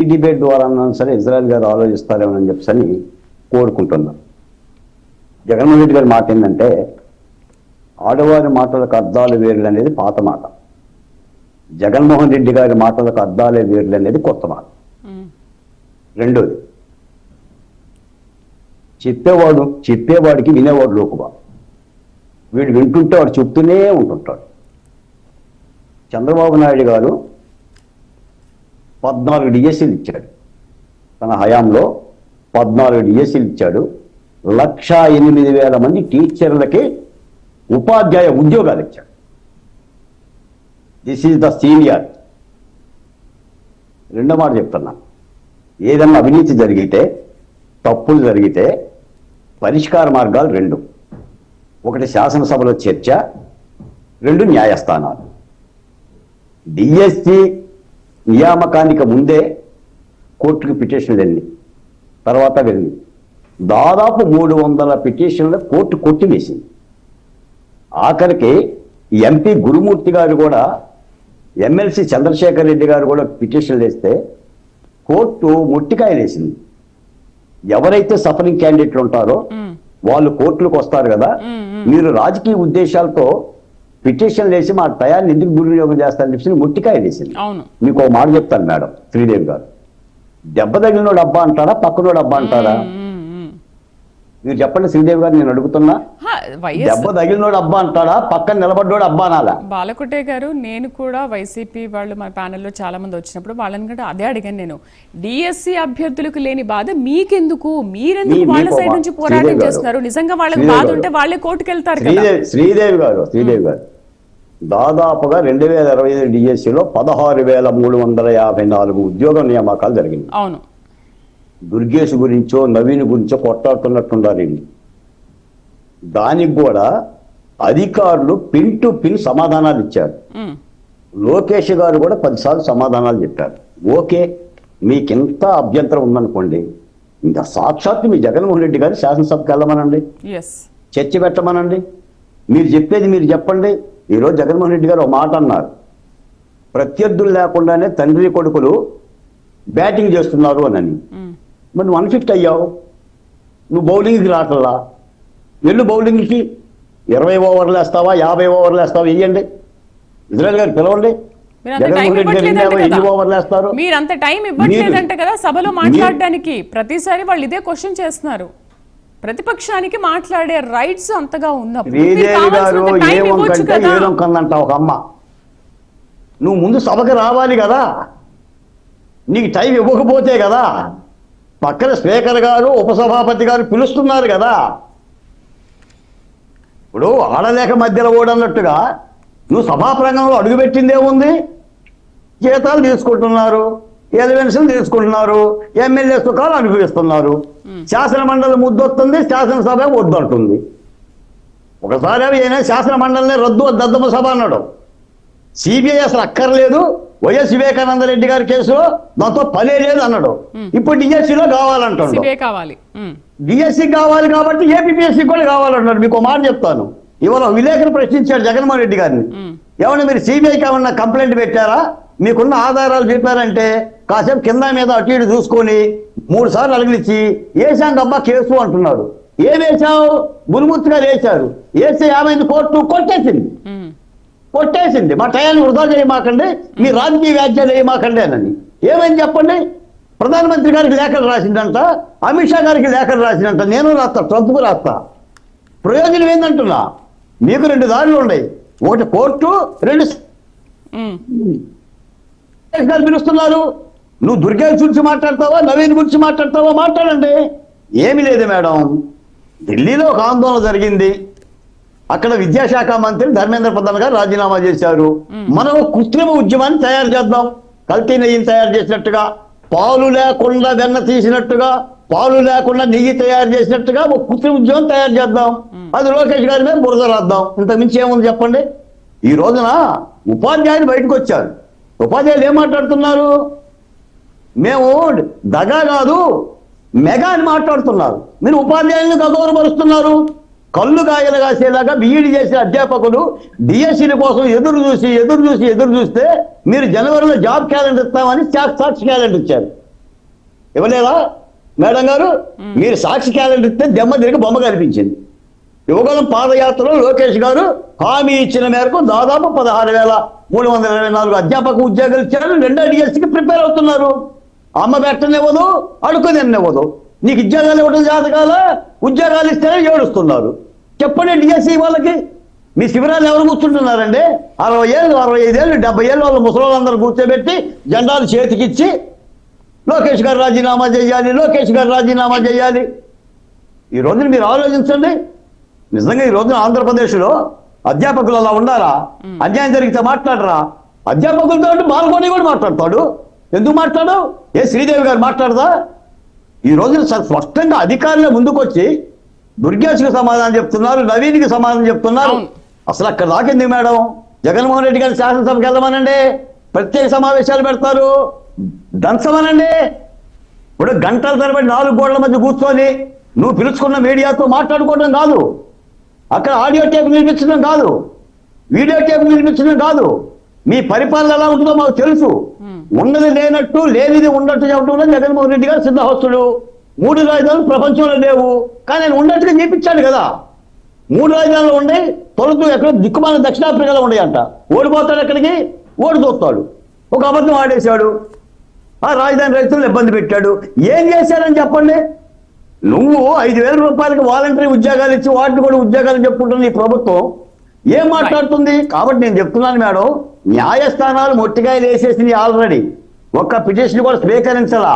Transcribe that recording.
ఈ డిబేట్ ద్వారా సరే ఇజ్రాయెల్ గారు ఆలోచిస్తారేమని చెప్పని కోరుకుంటున్నాం. జగన్మోహన్ రెడ్డి గారి మాట ఏంటంటే ఆడవారి మాటలకు అర్థాలు వేర్లు అనేది పాత మాట, జగన్మోహన్ రెడ్డి గారి మాటలకు అర్థాలే వేర్లు అనేది కొత్త మాట. రెండోది, చెప్పేవాడికి వినేవాడు లోకువా. వీడు వింటుంటే వాడు చెప్తూనే ఉంటుంటాడు. చంద్రబాబు నాయుడు గారు 14 డిఎస్సీలు ఇచ్చాడు, తన హయాంలో 14 డిఎస్సీలు ఇచ్చాడు. 1,08,000 మంది టీచర్లకి ఉపాధ్యాయ ఉద్యోగాలు ఇచ్చాడు. This is the senior. రెండో మాట చెప్తున్నా, ఏదన్నా అవినీతి జరిగితే, తప్పులు జరిగితే పరిష్కార మార్గాలు రెండు. ఒకటి శాసనసభలో చర్చ, రెండు న్యాయస్థానాలు. డిఎస్సి నియామకానికి ముందే కోర్టుకు పిటిషన్లు వెళ్ళి, తర్వాత వెళ్ళి దాదాపు 300 పిటిషన్లు కోర్టు కొట్టివేసింది. ఆఖరికి ఎంపీ గురుమూర్తి గారు కూడా, ఎమ్మెల్సీ చంద్రశేఖర్ రెడ్డి గారు కూడా పిటిషన్లు వేస్తే కోర్టు మొట్టికాయలు వేసింది. ఎవరైతే సఫరింగ్ క్యాండిడేట్లు ఉంటారో వాళ్ళు కోర్టులకు వస్తారు కదా, మీరు రాజకీయ ఉద్దేశాలతో పిటిషన్లు వేసి మా టయాన్ని ఎందుకు దుర్వినియోగం చేస్తారని చెప్పి మొట్టికాయలు వేసింది. మీకు ఒక మాట చెప్తాను మేడం శ్రీదేవి గారు, దెబ్బ తగిలినోడు అబ్బా అంటారా, పక్కనోడు అబ్బా అంటారా? మీరు చెప్పండి శ్రీదేవి గారు, నేను అడుగుతున్నా. దెబ్బ తగిలినోడు అబ్బా అంటాడా, పక్కన నిలబడ్డోడు అబ్బా అనాలా? బాలకోటే గారు, నేను కూడా వైసీపీ వాళ్ళు మన ప్యానెల్లో చాలా మంది వచ్చినప్పుడు వాళ్ళని కూడా అదే అడిగాను. నేను డిఎస్సి అభ్యర్థులకు లేని బాధ మీకెందుకు, మీరెందుకు వాళ్ళ సైడ్ నుంచి పోరాటం చేస్తున్నారు? నిజంగా వాళ్ళకి బాధ ఉంటే వాళ్ళే కోర్టుకు వెళ్తారు కదా. శ్రీదేవి గారు దాదాపుగా 2025 డిఎస్సిలో 16,354 ఉద్యోగ నియామకాలు జరిగింది. అవును, దుర్గేష్ గురించో నవీన్ గురించో కొట్టాడుతున్నట్టున్నారు. దానికి కూడా అధికారులు పిన్ టు పిన్ సమాధానాలు ఇచ్చారు. లోకేష్ గారు కూడా 10 సార్లు సమాధానాలు చెప్పారు. ఓకే, మీకింత అభ్యంతరం ఉందనుకోండి, ఇంకా సాక్షాత్తు మీ జగన్మోహన్ రెడ్డి గారు శాసనసభకి వెళ్ళమనండి, చర్చ పెట్టమనండి. మీరు చెప్పేది మీరు చెప్పండి. ఈరోజు జగన్మోహన్ రెడ్డి గారు ఒక మాట అన్నారు, ప్రత్యర్థులు లేకుండానే తండ్రి కొడుకులు బ్యాటింగ్ చేస్తున్నారు అని. మరి నువ్వు అన్ఫిట్ అయ్యావు, నువ్వు బౌలింగ్కి రావట్లా. వెళ్ళు బౌలింగ్కి, 20 ఓవర్లు వేస్తావా, 50 ఓవర్లు వేస్తావా, వెయ్యండి. ఇజ్రాయెల్ గారు పిలవండి, జగన్మోహన్ రెడ్డి గారు ఎన్ని ఓవర్లు వేస్తారు? మీరు అంత టైం ఇవ్వట్లేదంట కదా సభలో మాట్లాడడానికి. ప్రతిసారి వాళ్ళు ఇదే క్వశ్చన్ చేస్తున్నారు. ప్రతిపక్షానికి మాట్లాడే రైట్స్ అంతగా ఉన్నప్పుడు శ్రీదేవి గారు ఏమంటే ఒక అమ్మ, నువ్వు ముందు సభకి రావాలి కదా, నీకు టైం ఇవ్వకపోతే కదా. పక్కన స్పీకర్ గారు ఉపసభాపతి గారు పిలుస్తున్నారు కదా. ఇప్పుడు ఆడలేక మధ్యలో ఓడన్నట్టుగా నువ్వు సభాప్రాంగణంలో అడుగుపెట్టిందేముంది? జీతాలు తీసుకుంటున్నారు, ఎలివెన్షన్ తీసుకుంటున్నారు, ఎమ్మెల్యే సుఖాలు అనుభవిస్తున్నారు. శాసన మండలి ముద్దొస్తుంది, శాసనసభ వద్దంటుంది. ఒకసారి అయినా శాసన మండలిని రద్దు దద్దమ్మ సభ అన్నాడు. సిబిఐ అసలు అక్కర్లేదు, వైఎస్ వివేకానంద రెడ్డి గారి కేసులో దాంతో పనే లేదు అన్నాడు. ఇప్పుడు డిఎస్సిలో కావాలంటాడు. డిఎస్సి కావాలి కాబట్టి ఏపీఎస్సి కూడా కావాలంటాడు. మీకు మాట చెప్తాను, ఇవాళ విలేకరు ప్రశ్నించాడు జగన్మోహన్ రెడ్డి గారిని, ఏమన్నా మీరు సిబిఐకి ఏమన్నా కంప్లైంట్ పెట్టారా, మీకున్న ఆధారాలు చెప్పారంటే కాసేపు కింద మీద అటు ఇటు చూసుకొని 3 సార్లు అలగిలిచ్చి వేసాంగబ్బా కేసు అంటున్నాడు. ఏం వేసావు? గురుమూర్తి గారు వేశారు. వేస్తే ఏమైంది? కోర్టు కొట్టేసింది. మా టయాన్ని వృధా చేయమాకండి, మీ రాజకీయ వ్యాఖ్యలు వేయమాకండి అని. ఏమైంది చెప్పండి? ప్రధానమంత్రి గారికి లేఖలు రాసిందంట, అమిత్ షా గారికి లేఖలు రాసిందంట, నేను రాస్తా, ట్రంప్కు రాస్తా. ప్రయోజనం ఏందంటున్నా? మీకు 2 దారులు ఉన్నాయి, ఒకటి కోర్టు, 2 గారు పిలుస్తున్నారు. నువ్వు దుర్గేష్ గురించి మాట్లాడతావా, నవీన్ గురించి మాట్లాడతావా? మాట్లాడండి. ఏమి లేదు మేడం, ఢిల్లీలో ఒక ఆందోళన జరిగింది. అక్కడ విద్యాశాఖ మంత్రి ధర్మేంద్ర ప్రధాన్ గారు రాజీనామా చేశారు. మనం కృత్రిమ ఉద్యమాన్ని తయారు చేద్దాం, కల్తీ నెయ్యిని తయారు చేసినట్టుగా, పాలు లేకుండా వెన్న తీసినట్టుగా, పాలు లేకుండా నెయ్యి తయారు చేసినట్టుగా ఒక కృత్రిమ ఉద్యమం తయారు చేద్దాం. అది లోకేష్ గారి మీద బురద రాద్దాం. ఇంత మించి ఏముంది చెప్పండి? ఈ రోజున ఉపాధ్యాయులు బయటకు వచ్చారు. ఉపాధ్యాయులు ఏం మాట్లాడుతున్నారు? మేము దగా కాదు మెగా అని మాట్లాడుతున్నారు. మీరు ఉపాధ్యాయులను గౌరవపరుస్తున్నారు. కళ్ళు కాయలు కాసేలాగా బీఈడీ చేసే అధ్యాపకులు డిఎస్సీల కోసం ఎదురు చూస్తే మీరు జనవరిలో జాబ్ క్యాలెండర్ ఇస్తామని సాక్షి క్యాలెండర్ ఇచ్చారు. ఇవ్వలేదా మేడం గారు? మీరు సాక్షి క్యాలెండర్ ఇస్తే దెమ్మ తిరిగి బొమ్మ కనిపించింది. యువగలం పాదయాత్రలో లోకేష్ గారు హామీ ఇచ్చిన మేరకు దాదాపు 16,324 అధ్యాపక ఉద్యోగాలు ఇచ్చారు. 2వ డిఎస్సికి ప్రిపేర్ అవుతున్నారు. అమ్మ పెట్టనివ్వదు, అడుక్కునివ్వదు. నీకు ఉద్యోగాలు ఇవ్వడం జాతకాల, ఉద్యోగాలు ఇస్తేనే ఏడుస్తున్నారు. చెప్పండి డిఎస్సి వాళ్ళకి. మీ శిబిరాలు ఎవరు కూర్చుంటున్నారండి? 60 ఏళ్ళు, 65 ఏళ్ళు, 70 ఏళ్ళు వాళ్ళ ముసలోళ్ళందరూ కూర్చోబెట్టి జెండాలు చేతికిచ్చి లోకేష్ గారు రాజీనామా చేయాలి, లోకేష్ గారు రాజీనామా చేయాలి. ఈ రోజున మీరు ఆలోచించండి. నిజంగా ఈ రోజున ఆంధ్రప్రదేశ్లో అధ్యాపకులు అలా ఉండారా? అన్యాయం జరిగితే మాట్లాడరా? అధ్యాపకులతో అంటే బాలకోని కూడా మాట్లాడతాడు. ఎందుకు మాట్లాడు? శ్రీదేవి గారు మాట్లాడదా? ఈ రోజున స్పష్టంగా అధికారులే ముందుకొచ్చి దుర్గేష్కి సమాధానం చెప్తున్నారు, నవీన్కి సమాధానం చెప్తున్నారు. అసలు అక్కడ దాకింది మేడం. జగన్మోహన్ రెడ్డి గారి శాసనసభకి వెళ్ళమనండి, ప్రత్యేక సమావేశాలు పెడతారు, దంచమనండి. ఇప్పుడు గంటల తరబడి 4 గోడల మధ్య కూర్చొని నువ్వు పిలుచుకున్న మీడియాతో మాట్లాడుకోవడం కాదు, అక్కడ ఆడియో టేప్ నిర్మించడం కాదు, వీడియో టేప్ నిర్మించడం కాదు. మీ పరిపాలన ఎలా ఉంటుందో మాకు తెలుసు. ఉన్నది లేనట్టు, లేనిది ఉన్నట్టు చెప్పడంలో జగన్మోహన్ రెడ్డి గారు సిద్ధహస్తుడు. 3 రాజధానులు ప్రపంచంలో లేవు, కానీ ఆయన ఉన్నట్టుగా చూపించాడు కదా. 3 రాజధానులు ఉన్నాయి, తొలుతూ ఎక్కడ దిక్కుమాల దక్షిణాఫ్రికాలో ఉన్నాయంట. ఓడిపోతాడు ఎక్కడికి? ఓడి చూస్తాడు. ఒక అబద్ధం ఆడేశాడు, ఆ రాజధాని రైతులను ఇబ్బంది పెట్టాడు. ఏం చేశారని చెప్పండి. నువ్వు 5,000 రూపాయలకి వాలంటరీ ఉద్యోగాలు ఇచ్చి వాటిని కూడా ఉద్యోగాలు చెప్పుకుంటున్న ఈ ప్రభుత్వం ఏం మాట్లాడుతుంది? కాబట్టి నేను చెప్తున్నాను మేడం, న్యాయస్థానాలు మొట్టికాయలు వేసేసినాయి ఆల్రెడీ. ఒక్క పిటిషన్ కూడా స్వీకరించాలా.